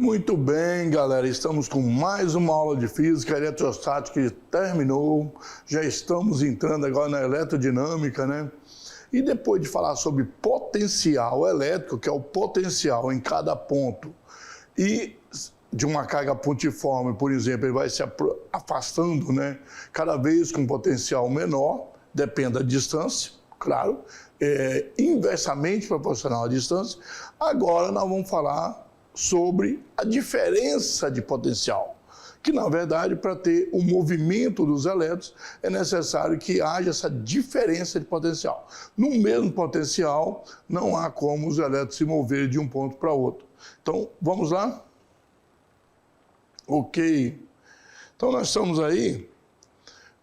Muito bem, galera, estamos com mais uma aula de física eletrostática que terminou. Já estamos entrando agora na eletrodinâmica, né? E depois de falar sobre potencial elétrico, que é o potencial em cada ponto, e de uma carga pontiforme, por exemplo, ele vai se afastando, né? Cada vez com um potencial menor, depende da distância, claro, inversamente proporcional à distância. Agora nós vamos falar sobre a diferença de potencial, que na verdade para ter o movimento dos elétrons é necessário que haja essa diferença de potencial. No mesmo potencial não há como os elétrons se moverem de um ponto para outro. Então vamos lá? Ok. Então nós estamos aí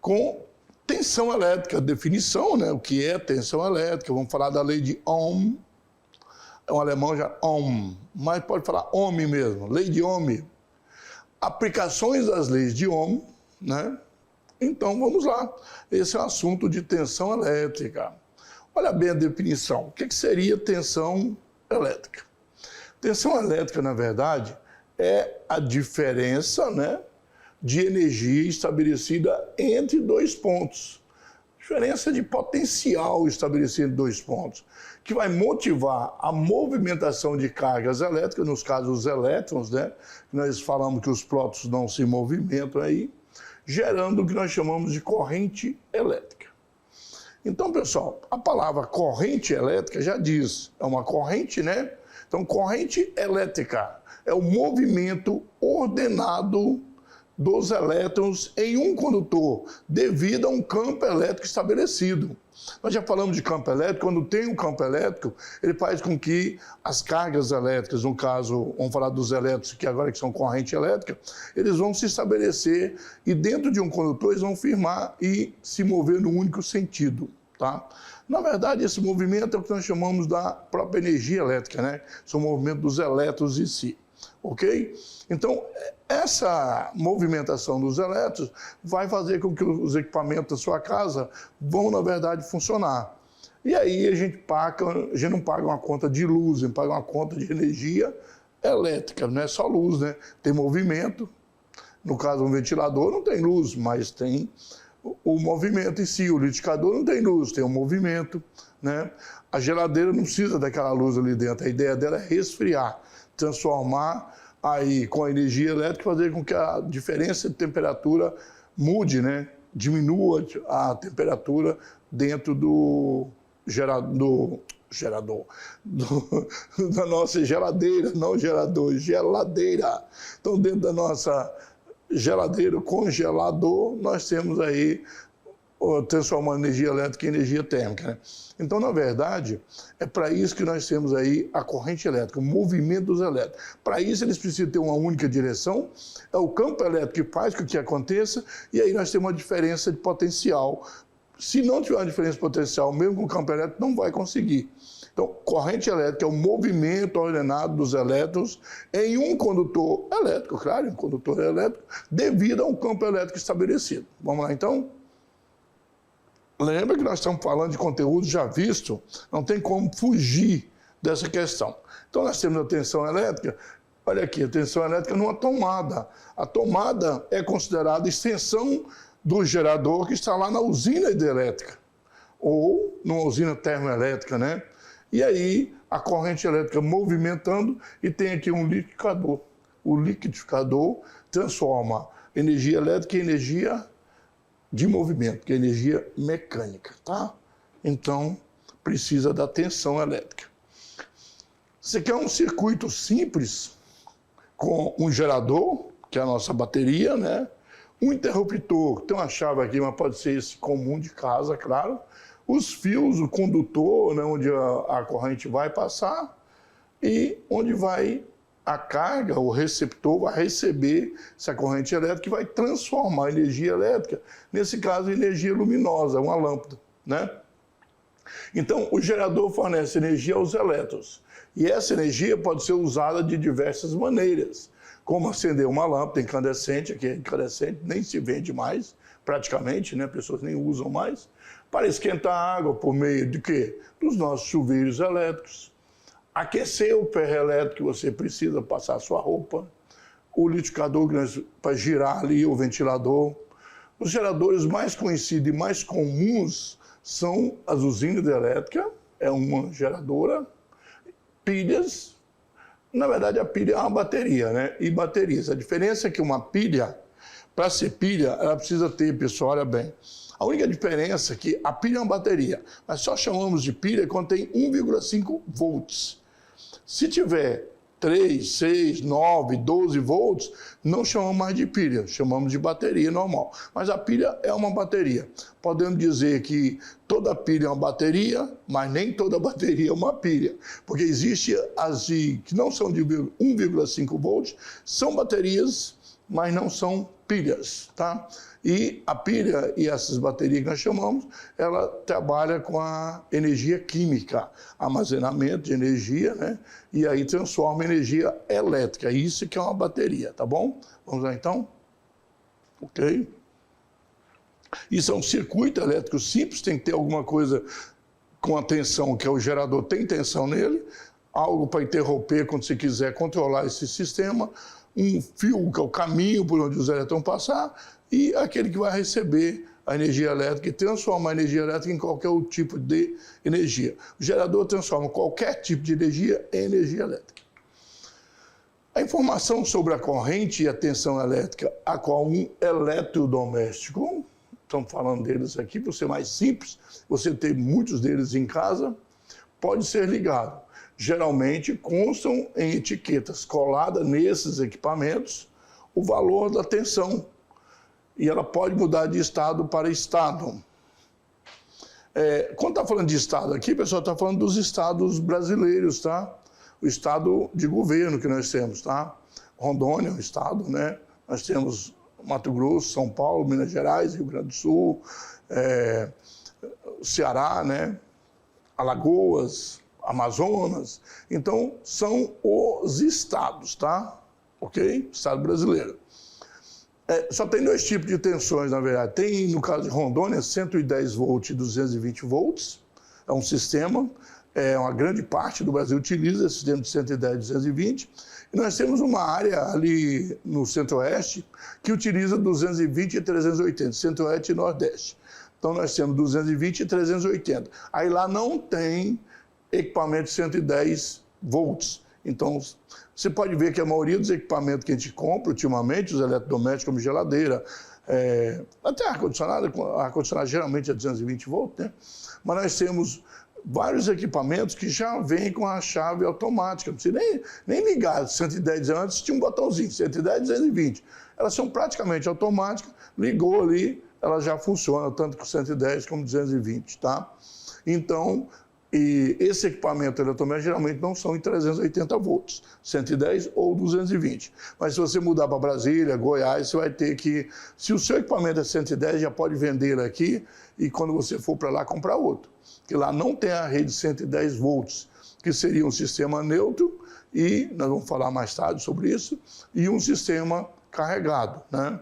com tensão elétrica, definição, né? O que é tensão elétrica? Vamos falar da lei de Ohm. É um alemão já Ohm, mas pode falar Ohm mesmo, lei de Ohm. Aplicações das leis de Ohm, né? Então vamos lá. Esse é o assunto de tensão elétrica. Olha bem a definição. O que seria tensão elétrica? Tensão elétrica, na verdade, é a diferença, né, de energia estabelecida entre dois pontos. Diferença de potencial estabelecida entre dois pontos, que vai motivar a movimentação de cargas elétricas, nos casos os elétrons, né? Nós falamos que os prótons não se movimentam aí, gerando o que nós chamamos de corrente elétrica. Então, pessoal, a palavra corrente elétrica já diz, é uma corrente, né? Então, corrente elétrica é o movimento ordenado dos elétrons em um condutor, devido a um campo elétrico estabelecido. Nós já falamos de campo elétrico. Quando tem um campo elétrico, ele faz com que as cargas elétricas, no caso, vamos falar dos elétrons, que agora que são corrente elétrica, eles vão se estabelecer e dentro de um condutor eles vão firmar e se mover no único sentido, tá? Na verdade, esse movimento é o que nós chamamos da própria energia elétrica, né? São o movimento dos elétrons em si. Ok? Então, essa movimentação dos elétrons vai fazer com que os equipamentos da sua casa vão, na verdade, funcionar. E aí a gente não paga uma conta de luz, a gente paga uma conta de energia elétrica, não é só luz, né? Tem movimento, no caso um ventilador não tem luz, mas tem o movimento em si. O liquidificador não tem luz, tem o movimento, né? A geladeira não precisa daquela luz ali dentro, a ideia dela é resfriar, transformar aí com a energia elétrica, fazer com que a diferença de temperatura mude, né? Diminua a temperatura dentro do da nossa geladeira, não gerador, geladeira. Então, dentro da nossa geladeira, congelador, nós temos aí transformando energia elétrica em energia térmica, né? Então, na verdade, é para isso que nós temos aí a corrente elétrica, o movimento dos elétrons. Para isso, eles precisam ter uma única direção, é o campo elétrico que faz com que aconteça, e aí nós temos uma diferença de potencial. Se não tiver uma diferença de potencial, mesmo com o campo elétrico, não vai conseguir. Então, corrente elétrica é o movimento ordenado dos elétrons em um condutor elétrico, claro, um condutor elétrico, devido a um campo elétrico estabelecido. Vamos lá, então? Lembra que nós estamos falando de conteúdo já visto, não tem como fugir dessa questão. Então nós temos a tensão elétrica, olha aqui, a tensão elétrica numa tomada. A tomada é considerada extensão do gerador que está lá na usina hidrelétrica, ou numa usina termoelétrica, né? E aí a corrente elétrica movimentando e tem aqui um liquidificador. O liquidificador transforma energia elétrica em energia de movimento, que é energia mecânica, tá? Então, precisa da tensão elétrica. Você quer um circuito simples, com um gerador, que é a nossa bateria, né? Um interruptor, tem uma chave aqui, mas pode ser esse comum de casa, claro. Os fios, o condutor, né, onde a corrente vai passar, e onde vai a carga, o receptor vai receber essa corrente elétrica e vai transformar a energia elétrica, nesse caso, em energia luminosa, uma lâmpada, né? Então, o gerador fornece energia aos elétrons. E essa energia pode ser usada de diversas maneiras, como acender uma lâmpada incandescente, aqui é incandescente, nem se vende mais, praticamente, né? Pessoas nem usam mais, para esquentar a água por meio de quê? Dos nossos chuveiros elétricos. aquecer o ferro elétrico que você precisa passar a sua roupa, o liquidificador para girar ali, o ventilador. Os geradores mais conhecidos e mais comuns são as usinas hidrelétricas, é uma geradora, pilhas. Na verdade, a pilha é uma bateria, né? E baterias. A diferença é que uma pilha, para ser pilha, ela precisa ter, pessoal, olha bem, a única diferença é que a pilha é uma bateria, mas só chamamos de pilha quando tem 1,5 volts. Se tiver 3, 6, 9, 12 volts, não chamamos mais de pilha, chamamos de bateria normal. Mas a pilha é uma bateria. Podemos dizer que toda pilha é uma bateria, mas nem toda bateria é uma pilha. Porque existe as que não são de 1,5 volts, são baterias, mas não são pilhas, tá? E a pilha e essas baterias que nós chamamos, ela trabalha com a energia química, armazenamento de energia, né? E aí transforma em energia elétrica. Isso que é uma bateria, tá bom? Vamos lá então? Ok. Isso é um circuito elétrico simples, tem que ter alguma coisa com a tensão, que é o gerador tem tensão nele, algo para interromper quando você quiser controlar esse sistema, um fio que é o caminho por onde os elétrons vão passar, e aquele que vai receber a energia elétrica e transforma a energia elétrica em qualquer tipo de energia. O gerador transforma qualquer tipo de energia em energia elétrica. A informação sobre a corrente e a tensão elétrica, a qual um eletrodoméstico, estamos falando deles aqui, para ser mais simples, você tem muitos deles em casa, pode ser ligado. Geralmente constam em etiquetas coladas nesses equipamentos o valor da tensão. E ela pode mudar de estado para estado. Quando está falando de estado aqui, pessoal, está falando dos estados brasileiros, tá? O estado de governo que nós temos, tá? Rondônia é um estado, né? Nós temos Mato Grosso, São Paulo, Minas Gerais, Rio Grande do Sul, Ceará, né? Alagoas, Amazonas. Então, são os estados, tá? Ok? Estado brasileiro. Só tem dois tipos de tensões, na verdade. Tem, no caso de Rondônia, 110 volts e 220 volts. É um sistema, uma grande parte do Brasil utiliza esse sistema de 110 e 220. E nós temos uma área ali no centro-oeste que utiliza 220 e 380, centro-oeste e nordeste. Então nós temos 220 e 380. Aí lá não tem equipamento de 110 volts. Então, você pode ver que a maioria dos equipamentos que a gente compra ultimamente, os eletrodomésticos como geladeira, até ar-condicionado geralmente é 220 volts, né? Mas nós temos vários equipamentos que já vêm com a chave automática. Não precisa nem ligar. 110 antes tinha um botãozinho, 110, 220. Elas são praticamente automáticas, ligou ali, ela já funciona, tanto com 110 como 220, tá? Então, e esse equipamento eletrodoméstico geralmente não são em 380 volts, 110 ou 220. Mas se você mudar para Brasília, Goiás, você vai ter que... Se o seu equipamento é 110, já pode vender aqui e quando você for para lá, comprar outro. Porque lá não tem a rede 110 volts, que seria um sistema neutro, e nós vamos falar mais tarde sobre isso, e um sistema carregado, né?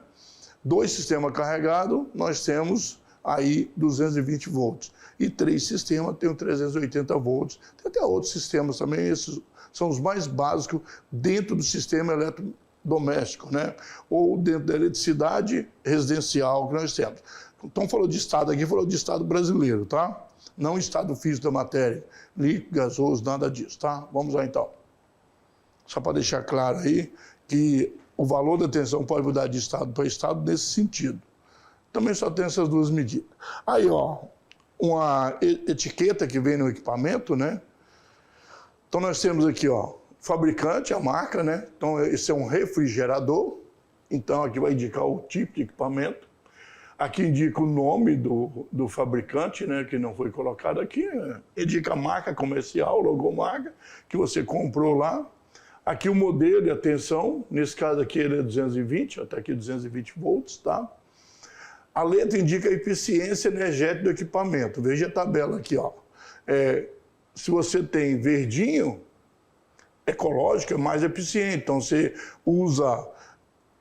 2 sistemas carregados, nós temos aí 220 volts. E 3 sistemas tem 380 volts. Tem até outros sistemas também, esses são os mais básicos dentro do sistema eletrodoméstico, né? Ou dentro da eletricidade residencial que nós temos. Então, falou de estado aqui, falou de estado brasileiro, tá? Não estado físico da matéria, líquido, gasoso, nada disso, tá? Vamos lá então. Só para deixar claro aí que o valor da tensão pode mudar de estado para estado nesse sentido. Também só tem essas duas medidas. Aí, ó, uma etiqueta que vem no equipamento, né? Então nós temos aqui, ó, fabricante, a marca, né? Então esse é um refrigerador. Então aqui vai indicar o tipo de equipamento. Aqui indica o nome do fabricante, né? Que não foi colocado aqui. Né? Indica a marca comercial, logomarca, que você comprou lá. Aqui o modelo e a tensão. Nesse caso aqui ele é 220, até aqui 220 volts, tá? A letra indica a eficiência energética do equipamento. Veja a tabela aqui, ó. Se você tem verdinho, ecológico, é mais eficiente. Então,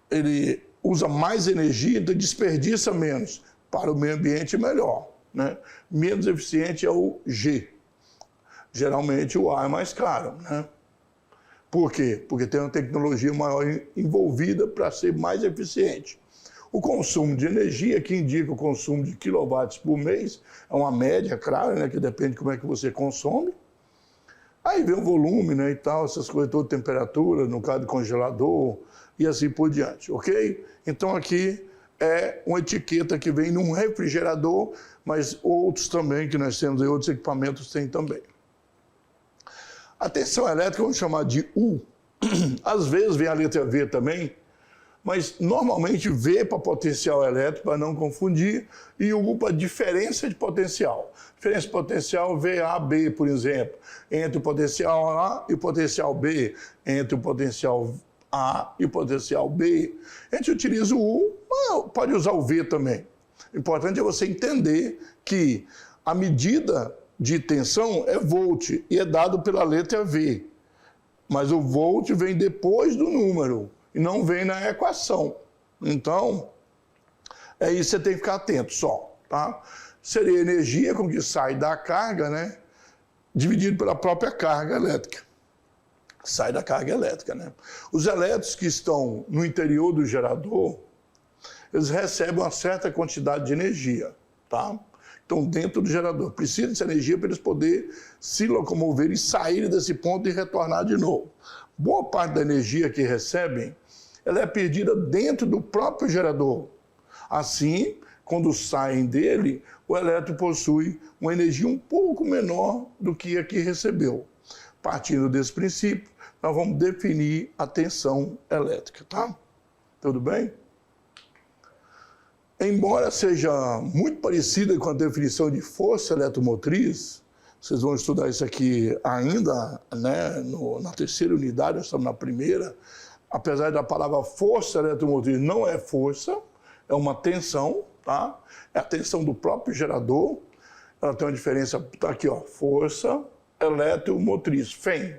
ele usa mais energia, então desperdiça menos. Para o meio ambiente, melhor, né? Menos eficiente é o G. geralmente o A é mais caro, né? Por quê? Porque tem uma tecnologia maior envolvida para ser mais eficiente. O consumo de energia, que indica o consumo de quilowatts por mês, é uma média, claro, né, que depende de como é que você consome. Aí vem o volume, né, e tal, essas coisas todas, temperatura, no caso do congelador, e assim por diante, ok? Então aqui é uma etiqueta que vem num refrigerador, mas outros também, que nós temos aí, outros equipamentos tem também. A tensão elétrica, vamos chamar de U. Às vezes vem a letra V também, mas normalmente V para potencial elétrico, para não confundir, e U para diferença de potencial. Diferença de potencial VAB, por exemplo, entre o potencial A e o potencial B, entre o potencial A e o potencial B. A gente utiliza o U, mas pode usar o V também. O importante é você entender que a medida de tensão é volt e é dado pela letra V. Mas o volt vem depois do número e não vem na equação. Então, é isso que você tem que ficar atento só, tá? Seria a energia com que sai da carga, né? Dividido pela própria carga elétrica. Sai da carga elétrica, né? Os elétrons que estão no interior do gerador, eles recebem uma certa quantidade de energia, tá? Estão dentro do gerador. Precisa dessa energia para eles poderem se locomover e sair desse ponto e retornar de novo. Boa parte da energia que recebem, ela é perdida dentro do próprio gerador. Assim, quando saem dele, o elétron possui uma energia um pouco menor do que a que recebeu. Partindo desse princípio, nós vamos definir a tensão elétrica, tá? Tudo bem? Embora seja muito parecida com a definição de força eletromotriz, vocês vão estudar isso aqui ainda, né, na terceira unidade, nós estamos na primeira, apesar da palavra força eletromotriz não é força, é uma tensão, tá? É a tensão do próprio gerador, ela tem uma diferença, tá aqui, ó, força eletromotriz, FEM,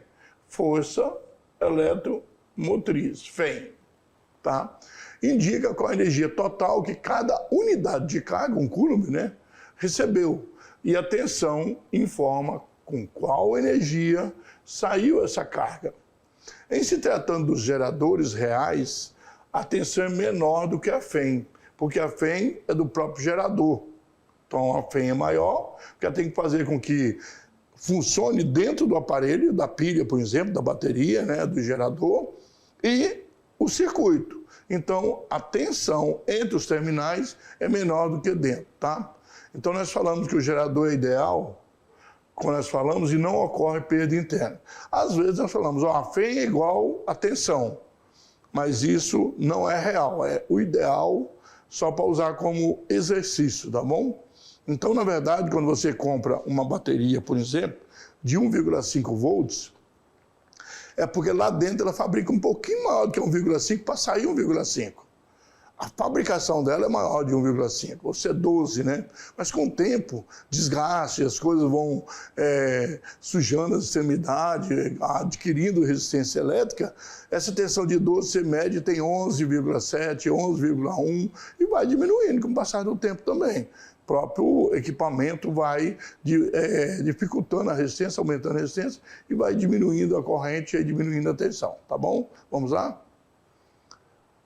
força eletromotriz, FEM, tá? Indica qual a energia total que cada unidade de carga, um coulomb, né, recebeu. E a tensão informa com qual energia saiu essa carga. Em se tratando dos geradores reais, a tensão é menor do que a FEM, porque a FEM é do próprio gerador. Então a FEM é maior, porque ela tem que fazer com que funcione dentro do aparelho, da pilha, por exemplo, da bateria, né, do gerador, e o circuito. Então, a tensão entre os terminais é menor do que dentro, tá? Então, nós falamos que o gerador é ideal, quando nós falamos, e não ocorre perda interna. Às vezes, nós falamos, ó, a FEM é igual a tensão, mas isso não é real, é o ideal só para usar como exercício, tá bom? Então, na verdade, quando você compra uma bateria, por exemplo, de 1,5 volts, é porque lá dentro ela fabrica um pouquinho maior do que 1,5 para sair 1,5. A fabricação dela é maior de 1,5, ou seja, 12, né? Mas com o tempo, desgaste, as coisas vão sujando a extremidade, adquirindo resistência elétrica, essa tensão de 12 você mede tem 11,7, 11,1 e vai diminuindo com o passar do tempo também. O próprio equipamento vai dificultando a resistência, aumentando a resistência e vai diminuindo a corrente e diminuindo a tensão, tá bom? Vamos lá?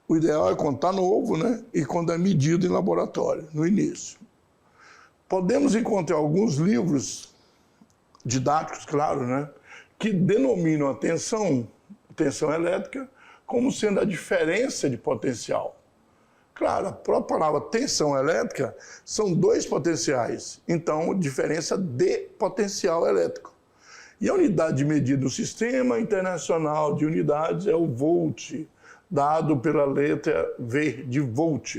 O ideal é quando está novo, né? E quando é medido em laboratório, no início. Podemos encontrar alguns livros didáticos, claro, né? Que denominam a tensão elétrica, como sendo a diferença de potencial. Claro, a própria palavra tensão elétrica são dois potenciais, então diferença de potencial elétrico. E a unidade de medida do Sistema Internacional de Unidades é o volt, dado pela letra V de volt.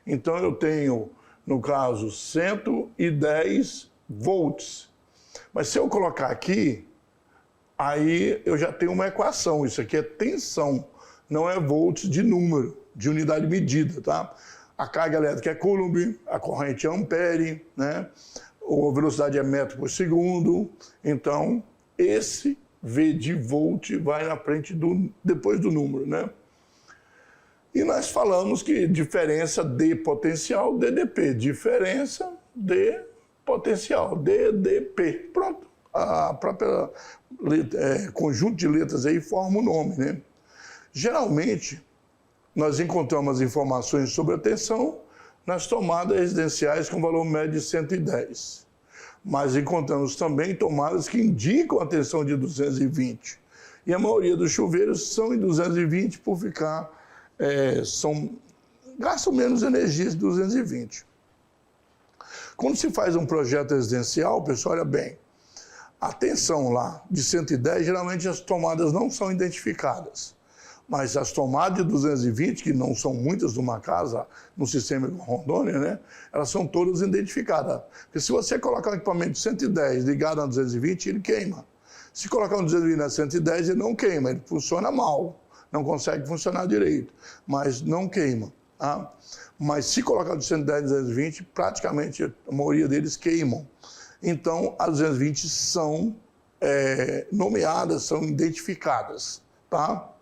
Então eu tenho, no caso, 110 volts. Mas se eu colocar aqui, aí eu já tenho uma equação, isso aqui é tensão, não é volts de número, de unidade medida, tá? A carga elétrica é coulomb, a corrente é ampere, né? A velocidade é metro por segundo, então esse V de volt vai na frente depois do número, né? E nós falamos que diferença de potencial, DDP, diferença de potencial, DDP. Pronto, a própria conjunto de letras aí forma o nome, né? Geralmente, nós encontramos as informações sobre a tensão nas tomadas residenciais com valor médio de 110. Mas encontramos também tomadas que indicam a tensão de 220. E a maioria dos chuveiros são em 220 por ficar, gastam menos energia de 220. Quando se faz um projeto residencial, pessoal, olha bem, a tensão lá de 110, geralmente as tomadas não são identificadas. Mas as tomadas de 220, que não são muitas numa casa, no sistema Rondônia, né? Elas são todas identificadas. Porque se você colocar um equipamento de 110 ligado a 220, ele queima. Se colocar um 220 a 110, ele não queima, ele funciona mal. Não consegue funcionar direito, mas não queima. Tá? Mas se colocar de 110 a 220, praticamente a maioria deles queimam. Então, as 220 são nomeadas, são identificadas, tá?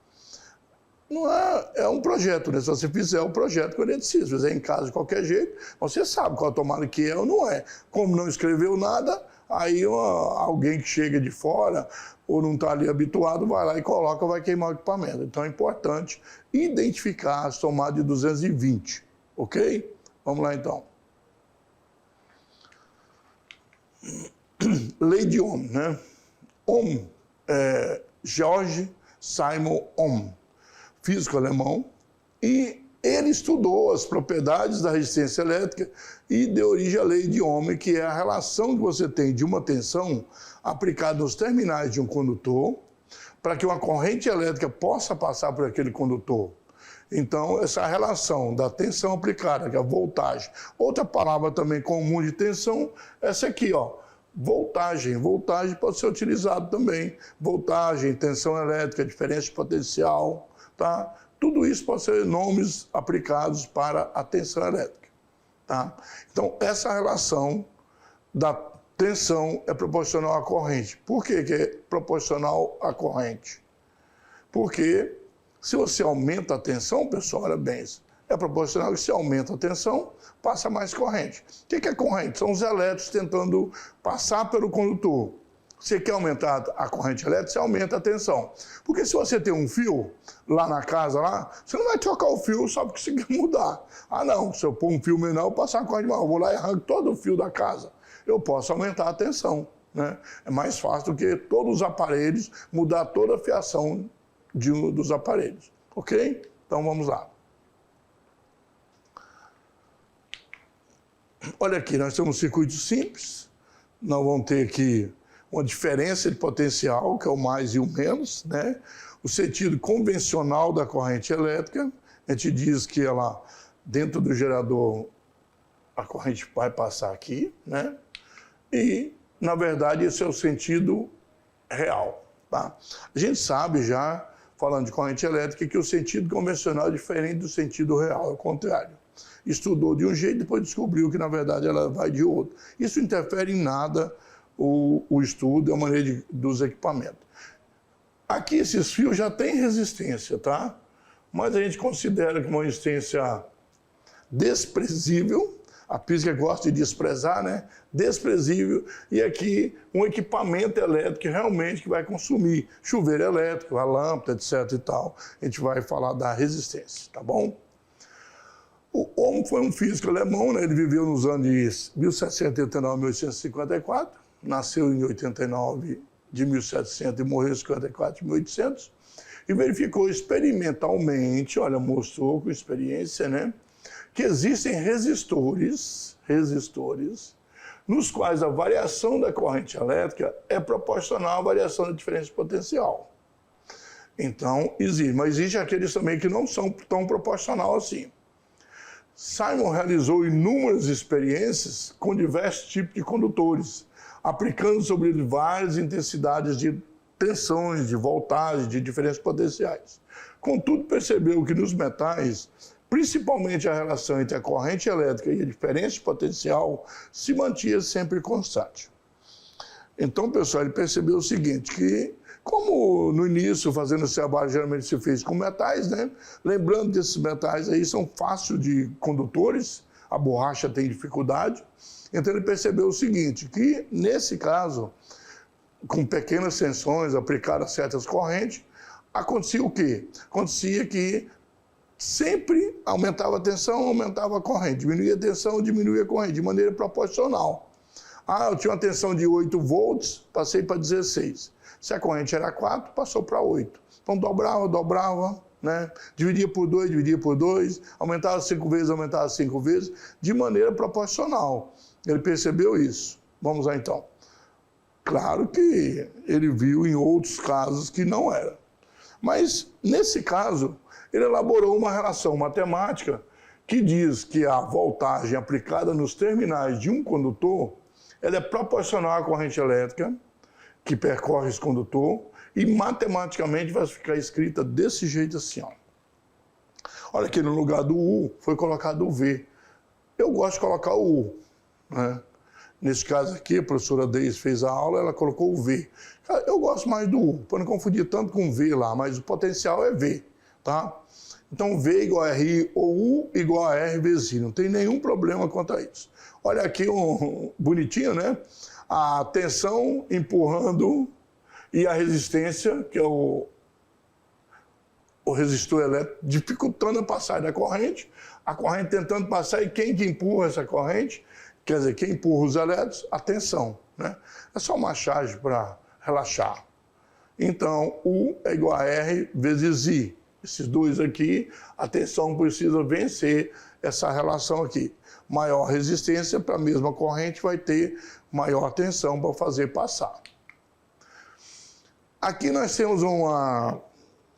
Não é um projeto, né? Se você fizer um projeto com eletricista, se fizer em casa de qualquer jeito, você sabe qual tomada que é ou não é. Como não escreveu nada, aí alguém que chega de fora ou não está ali habituado, vai lá e coloca, vai queimar o equipamento. Então é importante identificar as tomadas de 220, ok? Vamos lá então. Lei de Ohm, né? Ohm, George Simon Ohm, físico alemão, e ele estudou as propriedades da resistência elétrica e deu origem à lei de Ohm, que é a relação que você tem de uma tensão aplicada nos terminais de um condutor para que uma corrente elétrica possa passar por aquele condutor. Então, essa relação da tensão aplicada, que é a voltagem. Outra palavra também comum de tensão, essa aqui, ó, voltagem. Voltagem pode ser utilizado também. Voltagem, tensão elétrica, diferença de potencial, tá? Tudo isso pode ser nomes aplicados para a tensão elétrica, tá? Então, essa relação da tensão é proporcional à corrente. Por que que é proporcional à corrente? Porque se você aumenta a tensão, pessoal, olha bem, é proporcional que se aumenta a tensão, passa mais corrente. O que é corrente? São os elétrons tentando passar pelo condutor. Você quer aumentar a corrente elétrica, você aumenta a tensão. Porque se você tem um fio lá na casa, lá, você não vai trocar o fio só porque você quer mudar. Ah, não, se eu pôr um fio menor, eu passar a corrente maior, eu vou lá e arranco todo o fio da casa. Eu posso aumentar a tensão, né? É mais fácil do que todos os aparelhos, mudar toda a fiação dos aparelhos, ok? Então vamos lá. Olha aqui, nós temos um circuito simples, nós vamos ter aqui uma diferença de potencial, que é o mais e o menos, né? O sentido convencional da corrente elétrica, a gente diz que ela, dentro do gerador, a corrente vai passar aqui, né? E, na verdade, esse é o sentido real, tá? A gente sabe já, falando de corrente elétrica, que o sentido convencional é diferente do sentido real, é o contrário. Estudou de um jeito, depois descobriu que, na verdade, ela vai de outro. Isso não interfere em nada o estudo, a maneira dos equipamentos. Aqui, esses fios já têm resistência, tá? Mas a gente considera que uma resistência desprezível, a física gosta de desprezar, né? Desprezível, e aqui um equipamento elétrico realmente que vai consumir chuveiro elétrico, a lâmpada, etc e tal. A gente vai falar da resistência, tá bom? O Ohm foi um físico alemão, né? Ele viveu nos anos de 1789 a 1854, nasceu em 89 de 1700 e morreu em 54 de 1800, e verificou experimentalmente, olha, mostrou com experiência, né? Que existem resistores, nos quais a variação da corrente elétrica é proporcional à variação da diferença de potencial. Então, existe, mas existe aqueles também que não são tão proporcional assim. Simon realizou inúmeras experiências com diversos tipos de condutores, aplicando sobre eles várias intensidades de tensões, de voltagem, de diferenças potenciais. Contudo, percebeu que nos metais, principalmente a relação entre a corrente elétrica e a diferença de potencial se mantinha sempre constante. Então, pessoal, ele percebeu o seguinte, que como no início, fazendo esse trabalho, geralmente se fez com metais, né? Lembrando que esses metais aí são fáceis de condutores, a borracha tem dificuldade. Então ele percebeu o seguinte, que nesse caso, com pequenas tensões aplicadas a certas correntes, acontecia o quê? Acontecia que sempre aumentava a tensão, aumentava a corrente, diminuía a tensão, diminuía a corrente, de maneira proporcional. Ah, eu tinha uma tensão de 8 volts, passei para 16. Se a corrente era 4, passou para 8. Então dobrava, né? Dividia por 2, aumentava 5 vezes, de maneira proporcional. Ele percebeu isso. Vamos lá então. Claro que ele viu em outros casos que não era. Mas, nesse caso, ele elaborou uma relação matemática que diz que a voltagem aplicada nos terminais de um condutor ela é proporcional à corrente elétrica que percorre esse condutor e matematicamente vai ficar escrita desse jeito assim, ó. Olha aqui, no lugar do U foi colocado o V. Eu gosto de colocar o U, né? Nesse caso aqui, a professora Deise fez a aula, ela colocou o V. Eu gosto mais do U, para não confundir tanto com V lá, mas o potencial é V, tá? Então, V igual a RI ou U igual a R vezes I. Não tem nenhum problema quanto a isso. Olha aqui um bonitinho, né? A tensão empurrando e a resistência, que é o resistor elétrico, dificultando a passagem da corrente, a corrente tentando passar, e quem que empurra essa corrente? Quer dizer, quem empurra os elétrons? A tensão, né? É só uma charge para relaxar. Então, U é igual a R vezes I. Esses dois aqui, a tensão precisa vencer essa relação aqui. Maior resistência para a mesma corrente vai ter maior tensão para fazer passar. Aqui nós temos uma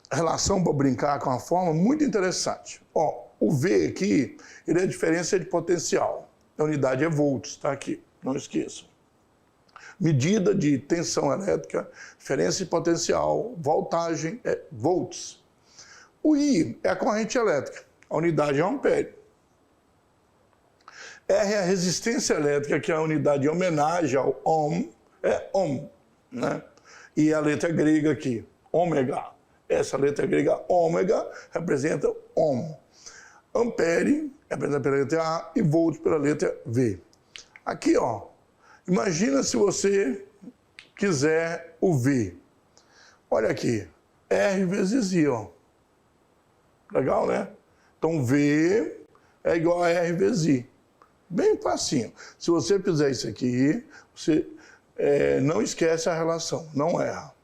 relação para brincar com a forma muito interessante. Ó, o V aqui, ele é a diferença de potencial. A unidade é volts, está aqui, não esqueçam. Medida de tensão elétrica, diferença de potencial, voltagem é volts. O I é a corrente elétrica, a unidade é ampere. R é a resistência elétrica, que é a unidade de homenagem ao ohm, é ohm, né? E a letra grega aqui, ômega. Essa letra grega ômega representa ohm. Ampere representa pela letra A e volts pela letra V. Aqui, ó, imagina se você quiser o V. Olha aqui, R vezes I, ó. Legal, né? Então, V é igual a R vezes I. Bem facinho. Se você fizer isso aqui, você não esquece a relação, não erra.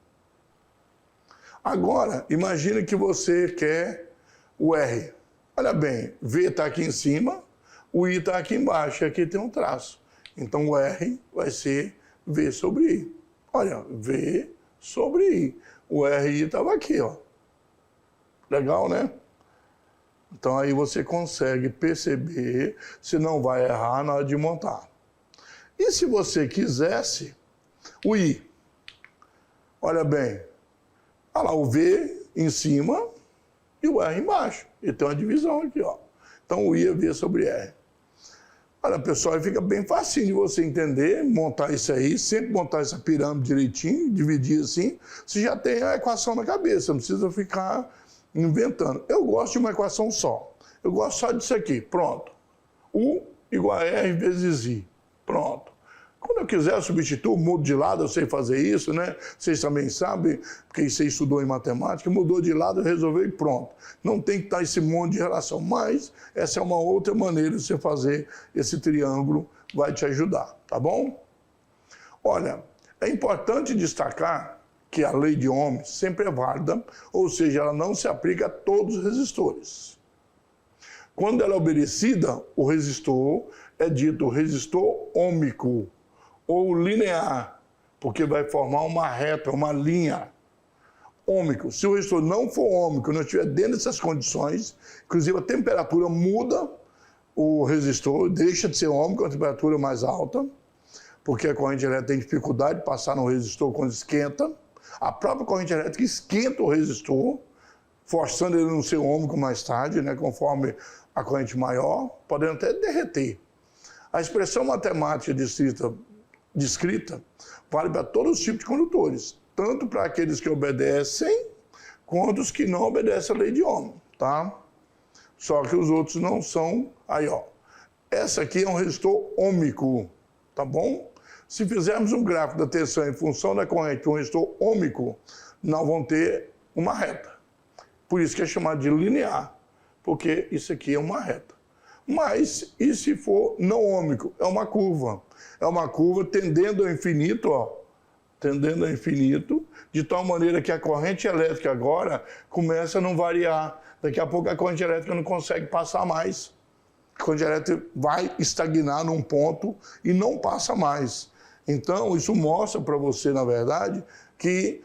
Agora, imagine que você quer o R. Olha bem, V está aqui em cima, o I está aqui embaixo, e aqui tem um traço. Então, o R vai ser V sobre I. Olha, V sobre I. O RI estava aqui, ó. Legal, né? Então, aí você consegue perceber se não vai errar na hora de montar. E se você quisesse, o I. Olha bem, olha lá, o V em cima e o R embaixo. E tem uma divisão aqui, ó. Então, o I é V sobre R. Olha, pessoal, fica bem facinho de você entender, montar isso aí, sempre montar essa pirâmide direitinho, dividir assim, você já tem a equação na cabeça, não precisa ficar inventando. Eu gosto de uma equação só. Eu gosto só disso aqui, pronto. U igual a R vezes I, pronto. Quando eu quiser, eu substituo, mudo de lado, eu sei fazer isso, né? Vocês também sabem, porque você estudou em matemática, mudou de lado, resolveu e pronto. Não tem que estar esse monte de relação, mas essa é uma outra maneira de você fazer esse triângulo, vai te ajudar, tá bom? Olha, é importante destacar que a lei de Ohm sempre é válida, ou seja, ela não se aplica a todos os resistores. Quando ela é obedecida, o resistor é dito resistor ôhmico, ou linear, porque vai formar uma reta, uma linha. Ôhmico. Se o resistor não for ôhmico, não estiver dentro dessas condições, inclusive a temperatura muda, o resistor deixa de ser ôhmico, a temperatura mais alta, porque a corrente elétrica tem dificuldade de passar no resistor quando esquenta. A própria corrente elétrica esquenta o resistor, forçando ele a não ser ôhmico mais tarde, né, conforme a corrente maior, podendo até derreter. A expressão matemática descrita vale para todos os tipos de condutores, tanto para aqueles que obedecem, quanto os que não obedecem à lei de Ohm, tá? Só que os outros não são. Aí, ó. Essa aqui é um resistor ôhmico, tá bom? Se fizermos um gráfico da tensão em função da corrente com um resistor ômico, nós vamos ter uma reta. Por isso que é chamado de linear, porque isso aqui é uma reta. Mas, e se for não ômico? É uma curva. É uma curva tendendo ao infinito, ó. Tendendo ao infinito, de tal maneira que a corrente elétrica agora começa a não variar. Daqui a pouco a corrente elétrica não consegue passar mais. A corrente elétrica vai estagnar num ponto e não passa mais. Então, isso mostra para você, na verdade, que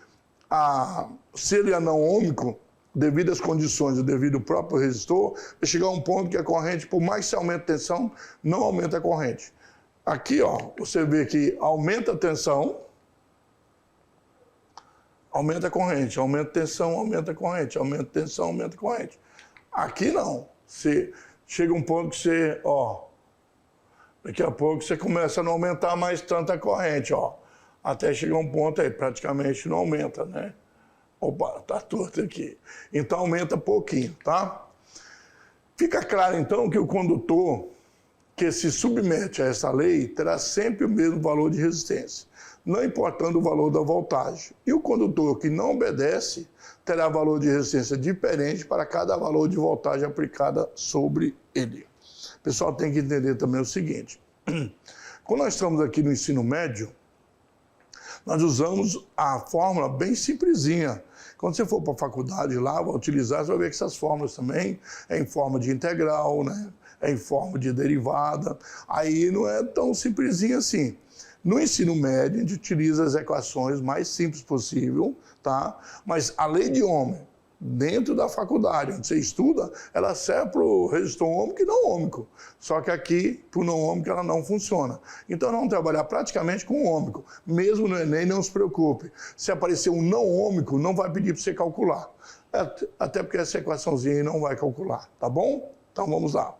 se ele é não ômico, devido às condições e devido ao próprio resistor, vai chegar a um ponto que a corrente, por mais que você aumente a tensão, não aumenta a corrente. Aqui, ó, você vê que aumenta a tensão, aumenta a corrente, aumenta a tensão, aumenta a corrente, aumenta a tensão, aumenta a corrente. Aqui não. Você chega um ponto que você, ó, daqui a pouco você começa a não aumentar mais tanto a corrente, ó. Até chegar um ponto aí, praticamente não aumenta, né? Opa, tá torto aqui. Então aumenta pouquinho, tá? Fica claro então que o condutor que se submete a essa lei terá sempre o mesmo valor de resistência, não importando o valor da voltagem. E o condutor que não obedece terá valor de resistência diferente para cada valor de voltagem aplicada sobre ele. O pessoal tem que entender também o seguinte: quando nós estamos aqui no ensino médio, nós usamos a fórmula bem simplesinha. Quando você for para a faculdade lá, vai utilizar, você vai ver que essas fórmulas também é em forma de integral, né? É em forma de derivada. Aí não é tão simplesinho assim. No ensino médio, a gente utiliza as equações mais simples possível, tá? Mas a lei de Ohm, dentro da faculdade, onde você estuda, ela serve para o resistor ômico e não ômico. Só que aqui, para o não ômico, ela não funciona. Então, nós vamos trabalhar praticamente com o ômico. Mesmo no Enem, não se preocupe. Se aparecer um não ômico, não vai pedir para você calcular. Até porque essa equaçãozinha aí não vai calcular, tá bom? Então, vamos lá.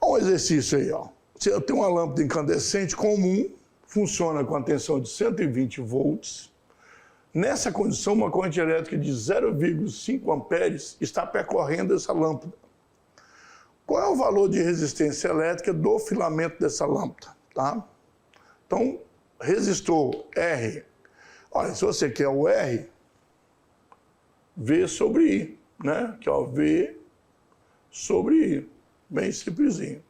Olha o exercício aí, ó. Você tem uma lâmpada incandescente comum, funciona com a tensão de 120 volts. Nessa condição, uma corrente elétrica de 0,5 amperes está percorrendo essa lâmpada. Qual é o valor de resistência elétrica do filamento dessa lâmpada? Tá? Então, resistor R. Olha, se você quer o R, V sobre I, né? Que é o V sobre I. Bem simplesinho.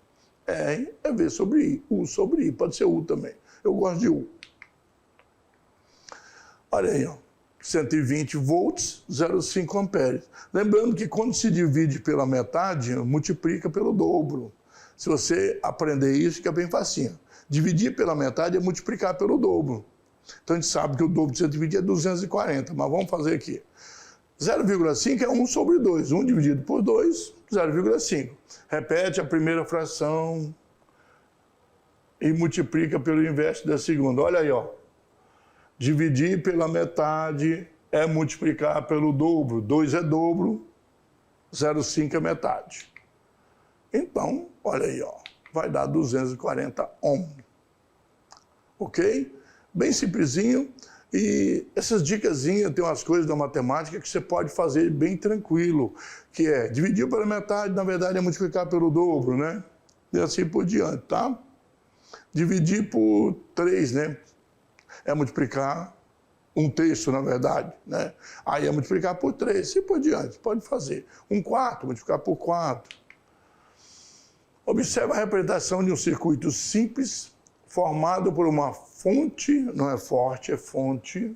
R é V sobre I. U sobre I. Pode ser U também. Eu gosto de U. Olha aí, ó. 120 volts, 0,5 amperes. Lembrando que quando se divide pela metade, multiplica pelo dobro. Se você aprender isso, fica bem facinho. Dividir pela metade é multiplicar pelo dobro. Então a gente sabe que o dobro de 120 é 240, mas vamos fazer aqui. 0,5 é 1 sobre 2. 1 dividido por 2, 0,5. Repete a primeira fração e multiplica pelo inverso da segunda. Olha aí, ó. Dividir pela metade é multiplicar pelo dobro. 2 é dobro, 0,5 é metade. Então, olha aí, ó, vai dar 240 ohm. Ok? Bem simplesinho. E essas dicasinhas, tem umas coisas da matemática que você pode fazer bem tranquilo, que é dividir pela metade, na verdade, é multiplicar pelo dobro, né? E assim por diante, tá? Dividir por 3, né? É multiplicar 1/3, na verdade, né? Aí é multiplicar por 3, assim por diante, pode fazer. 1/4, multiplicar por 4. Observe a representação de um circuito simples, formado por uma fonte, não é forte, é fonte.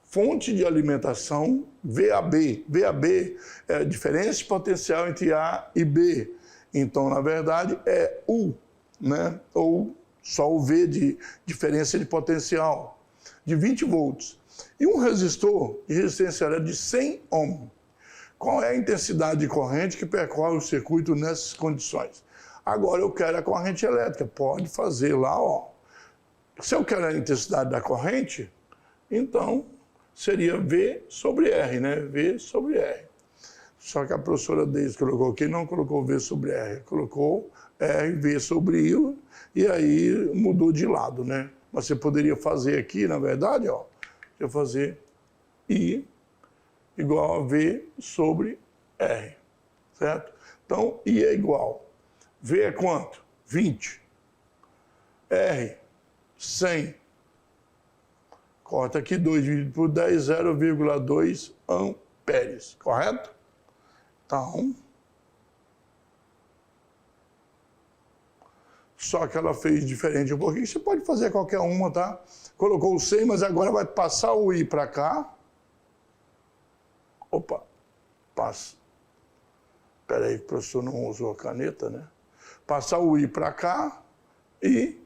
Fonte de alimentação, VAB. VAB é a diferença de potencial entre A e B. Então, na verdade, é U, né? Ou só o V de diferença de potencial, de 20 volts. E um resistor de resistência elétrica de 100 ohm. Qual é a intensidade de corrente que percorre o circuito nessas condições? Agora eu quero a corrente elétrica, pode fazer lá, ó. Se eu quero a intensidade da corrente, então seria V sobre R, né? V sobre R. Só que a professora Deise colocou aqui, não colocou V sobre R, colocou R, V sobre I, e aí mudou de lado, né? Mas você poderia fazer aqui, na verdade, ó, eu fazer I igual a V sobre R, certo? Então, I é igual. V é quanto? 20. R, 100. Corta aqui, 2 dividido por 10, 0,2 amperes, correto? Então, só que ela fez diferente um pouquinho. Você pode fazer qualquer uma, tá? Colocou o 100, mas agora vai passar o I para cá. Opa, passa. Espera aí, que o professor não usou a caneta, né? Passar o I para cá e,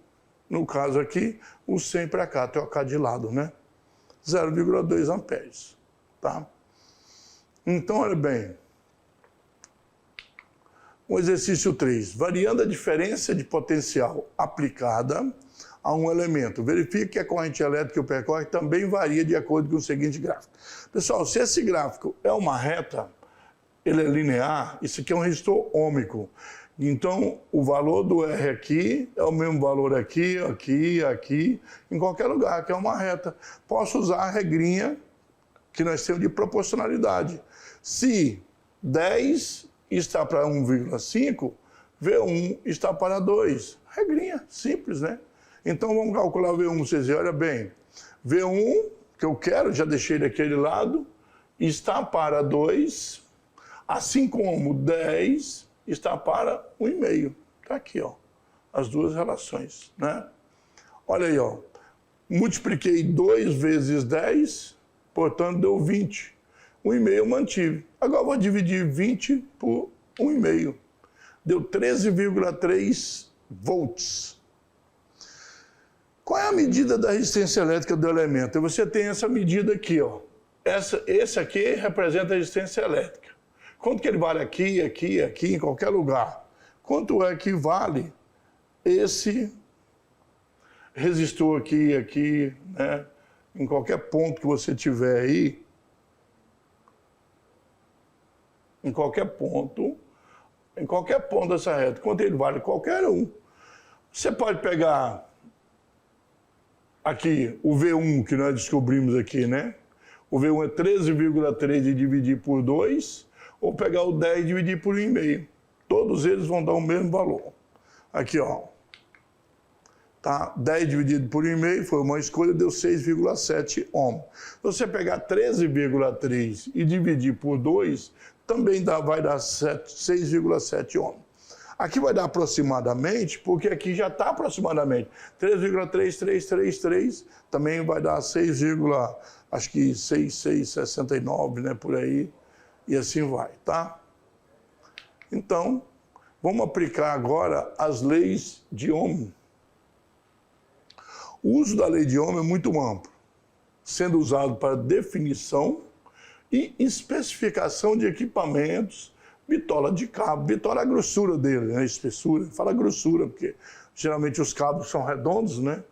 no caso aqui, o 100 para cá, trocar de lado, né? 0,2 amperes, tá? Então, olha bem. O exercício 3. Variando a diferença de potencial aplicada a um elemento, verifique que a corrente elétrica que o percorre também varia de acordo com o seguinte gráfico. Pessoal, se esse gráfico é uma reta, ele é linear, isso aqui é um resistor ôhmico. Então, o valor do R aqui é o mesmo valor aqui, aqui, aqui, em qualquer lugar, que é uma reta. Posso usar a regrinha que nós temos de proporcionalidade. Se 10 está para 1,5, V1 está para 2. Regrinha, simples, né? Então, vamos calcular o V1, vocês verem, olha bem. V1, que eu quero, já deixei daquele lado, está para 2, assim como 10 está para 1,5. Está aqui, ó, as duas relações, né? Olha aí, ó. Multipliquei 2 vezes 10, portanto, deu 20. 1,5 eu mantive. Agora eu vou dividir 20 por 1,5. Deu 13,3 volts. Qual é a medida da resistência elétrica do elemento? Você tem essa medida aqui, ó. Esse aqui representa a resistência elétrica. Quanto que ele vale aqui, aqui, aqui, em qualquer lugar? Quanto é que vale esse resistor aqui, aqui, né? Em qualquer ponto que você tiver aí, em qualquer ponto dessa reta, quanto ele vale? Qualquer um. Você pode pegar aqui o V1 que nós descobrimos aqui, né? O V1 é 13,3 e dividir por 2, ou pegar o 10 e dividir por 1,5. Todos eles vão dar o mesmo valor. Aqui, ó. Tá? 10 dividido por 1,5 foi uma escolha, deu 6,7 ohm. Se você pegar 13,3 e dividir por 2, também vai dar 6,7 ohm. Aqui vai dar aproximadamente, porque aqui já está aproximadamente. 3,3333 também vai dar 6,6669, né, por aí, e assim vai, tá? Então, vamos aplicar agora as leis de Ohm. O uso da lei de Ohm é muito amplo, sendo usado para definição e especificação de equipamentos, bitola de cabo, bitola é a grossura dele, né? Espessura, fala grossura, porque geralmente os cabos são redondos, né?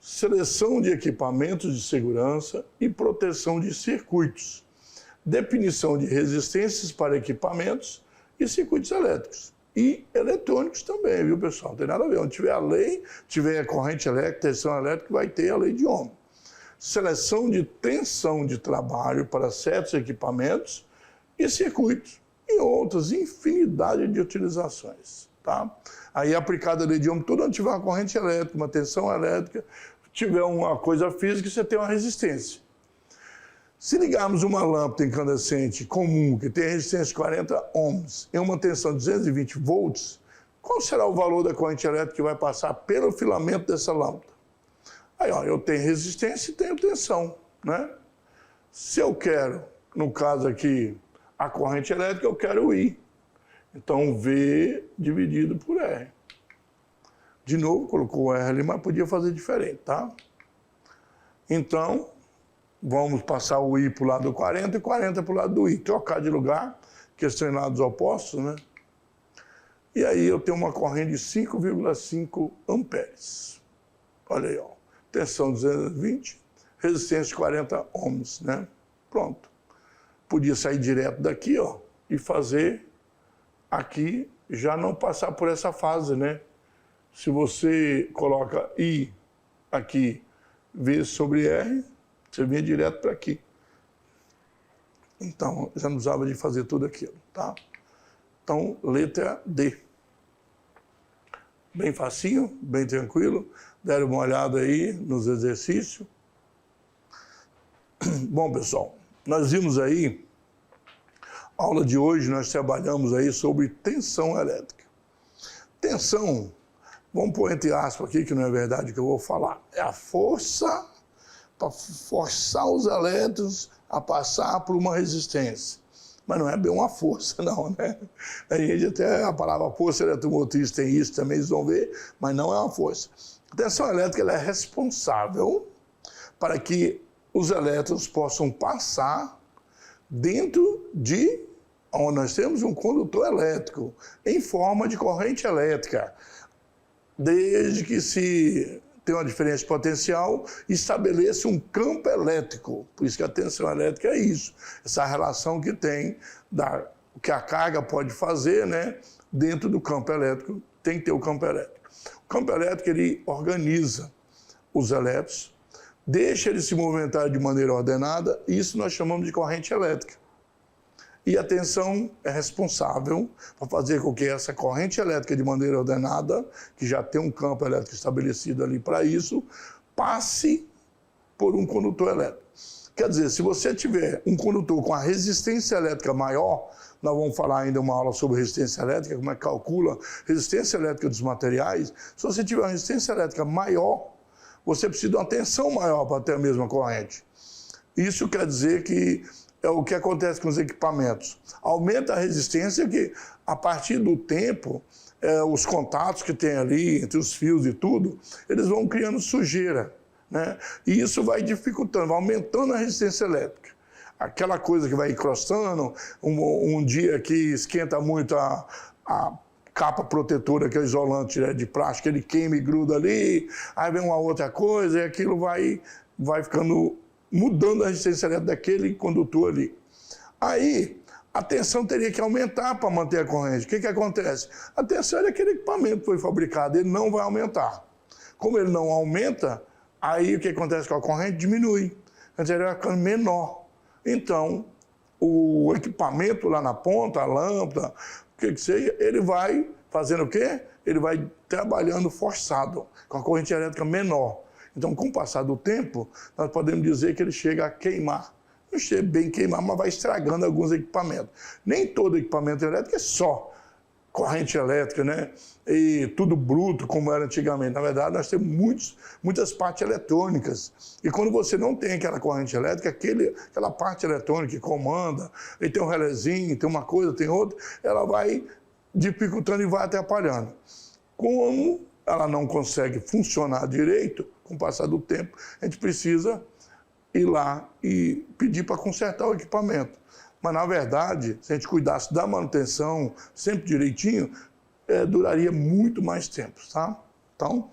Seleção de equipamentos de segurança e proteção de circuitos, definição de resistências para equipamentos e circuitos elétricos. E eletrônicos também, viu, pessoal? Não tem nada a ver. Onde tiver a lei, tiver a corrente elétrica, tensão elétrica, vai ter a lei de Ohm. Seleção de tensão de trabalho para certos equipamentos e circuitos. E outras, infinidade de utilizações, tá? Aí, aplicada a lei de Ohm, tudo onde tiver uma corrente elétrica, uma tensão elétrica, tiver uma coisa física, você tem uma resistência. Se ligarmos uma lâmpada incandescente comum, que tem resistência de 40 ohms, em uma tensão de 220 volts, qual será o valor da corrente elétrica que vai passar pelo filamento dessa lâmpada? Aí, ó, eu tenho resistência e tenho tensão, né? Se eu quero, no caso aqui, a corrente elétrica, eu quero I. Então, V dividido por R. De novo, colocou o R ali, mas podia fazer diferente, tá? Então, vamos passar o I para o lado do 40 e 40 para o lado do I. Trocar de lugar, que estão em lados opostos, né? E aí eu tenho uma corrente de 5,5 amperes. Olha aí, ó. Tensão 220, resistência de 40 ohms, né? Pronto. Podia sair direto daqui, ó, e fazer aqui, já não passar por essa fase, né? Se você coloca I aqui, V sobre R, você vinha direto para aqui. Então, já não usava de fazer tudo aquilo, tá? Então, letra D. Bem facinho, bem tranquilo. Deram uma olhada aí nos exercícios. Bom, pessoal, nós vimos aí, aula de hoje, nós trabalhamos aí sobre tensão elétrica. Tensão, vamos pôr entre aspas aqui, que não é verdade que eu vou falar, é a força para forçar os elétrons a passar por uma resistência. Mas não é bem uma força, não, né? A gente até, a palavra força eletromotriz tem isso também, eles vão ver, mas não é uma força. A tensão elétrica ela é responsável para que os elétrons possam passar dentro de onde nós temos um condutor elétrico, em forma de corrente elétrica. Desde que se tem uma diferença potencial, estabeleça um campo elétrico. Por isso que a tensão elétrica é isso, essa relação que tem, o que a carga pode fazer, né, dentro do campo elétrico, tem que ter o campo elétrico. O campo elétrico, ele organiza os elétrons, deixa eles se movimentar de maneira ordenada, e isso nós chamamos de corrente elétrica. E a tensão é responsável por fazer com que essa corrente elétrica de maneira ordenada, que já tem um campo elétrico estabelecido ali para isso, passe por um condutor elétrico. Quer dizer, se você tiver um condutor com a resistência elétrica maior, nós vamos falar ainda uma aula sobre resistência elétrica, como é que calcula resistência elétrica dos materiais. Se você tiver uma resistência elétrica maior, você precisa de uma tensão maior para ter a mesma corrente. Isso quer dizer que é o que acontece com os equipamentos. Aumenta a resistência que, a partir do tempo, os contatos que tem ali entre os fios e tudo, eles vão criando sujeira, né? E isso vai dificultando, vai aumentando a resistência elétrica. Aquela coisa que vai encrostando, um dia que esquenta muito a capa protetora, que é o isolante, né, de plástico, ele queima e gruda ali, aí vem uma outra coisa e aquilo vai ficando, mudando a resistência elétrica daquele condutor ali. Aí, a tensão teria que aumentar para manter a corrente. O que acontece? A tensão é aquele equipamento que foi fabricado, ele não vai aumentar. Como ele não aumenta, aí o que acontece com a corrente? Diminui. Então, ele vai ficando menor. Então, o equipamento lá na ponta, a lâmpada, o que seja, ele vai fazendo o quê? Ele vai trabalhando forçado, com a corrente elétrica menor. Então, com o passar do tempo, nós podemos dizer que ele chega a queimar. Não chega bem queimar, mas vai estragando alguns equipamentos. Nem todo equipamento elétrico é só corrente elétrica, né? E tudo bruto, como era antigamente. Na verdade, nós temos muitas partes eletrônicas. E quando você não tem aquela corrente elétrica, aquela parte eletrônica que comanda, e tem um relézinho, tem uma coisa, tem outra, ela vai dificultando e vai atrapalhando. Como ela não consegue funcionar direito, com o passar do tempo, a gente precisa ir lá e pedir para consertar o equipamento. Mas, na verdade, se a gente cuidasse da manutenção sempre direitinho, duraria muito mais tempo, tá? Então,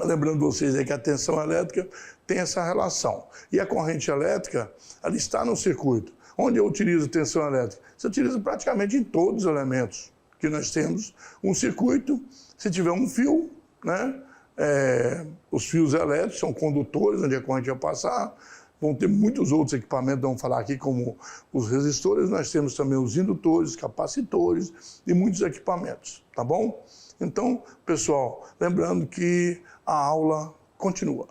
lembrando vocês aí que a tensão elétrica tem essa relação. E a corrente elétrica, ela está no circuito. Onde eu utilizo tensão elétrica? Você utiliza praticamente em todos os elementos que nós temos. Um circuito, se tiver um fio, né? Os fios elétricos são condutores onde a corrente vai passar. Vão ter muitos outros equipamentos, vamos falar aqui, como os resistores. Nós temos também os indutores, capacitores e muitos equipamentos, tá bom? Então, pessoal, lembrando que a aula continua.